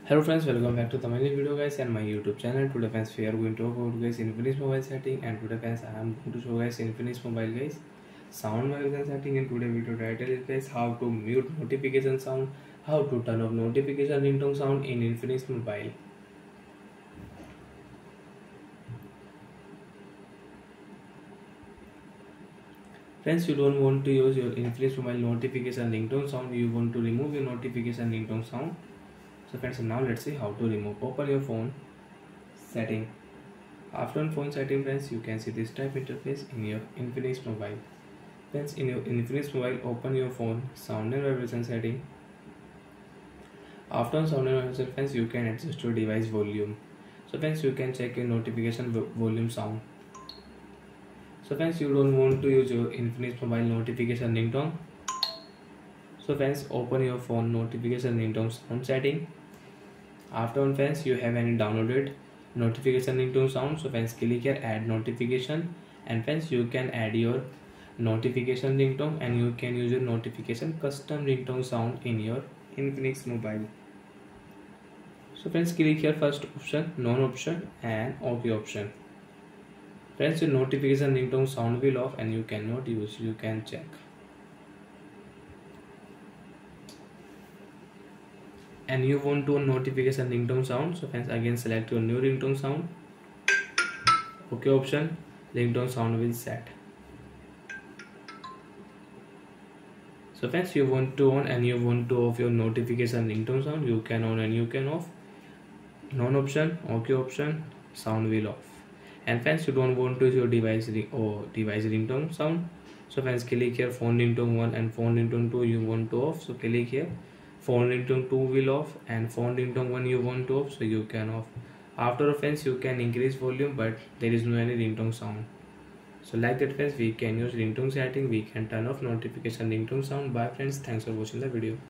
Hello friends, welcome back to the new video guys and my YouTube channel. Today friends we are going to talk about guys Infinix mobile setting, and today friends I am going to show guys Infinix mobile guys sound vibration setting. In today video title is guys how to mute notification sound, how to turn off notification ringtone sound in Infinix mobile. Friends, you don't want to use your Infomobile mobile notification ringtone sound, you want to remove your notification ringtone sound. So friends, now let's see how to remove. Open your phone setting. After on phone setting friends, you can see this type interface in your Infomobile mobile. Friends, in your Infomobile mobile, open your phone sound and vibration setting. After on sound and vibration friends, you can adjust your device volume. So friends, you can check your notification volume sound. So friends, you don't want to use your Infinix mobile notification ringtone. So friends, open your phone notification ringtone sound setting. After on friends, you have any downloaded notification ringtone sound. So friends, click here add notification, and friends you can add your notification ringtone, and you can use your notification custom ringtone sound in your Infinix mobile. So friends, click here first option, none option, and OK option. Friends, your notification ringtone sound will off and you cannot use. You can check. And you want to notification ringtone sound. So friends, again select your new ringtone sound. OK option, ringtone sound will set. So friends, you want to on and you want to off your notification ringtone sound. You can on and you can off. None option, OK option, sound will off. And friends, you don't want to use your device ringtone sound. So friends, click here phone ringtone 1 and phone ringtone 2 you want to off. So click here phone ringtone 2 will off and phone ringtone 1 you want to off, so you can off. After friends, you can increase volume, but there is no any ringtone sound. So like that friends, we can use ringtone setting, we can turn off notification ringtone sound. Bye friends, thanks for watching the video.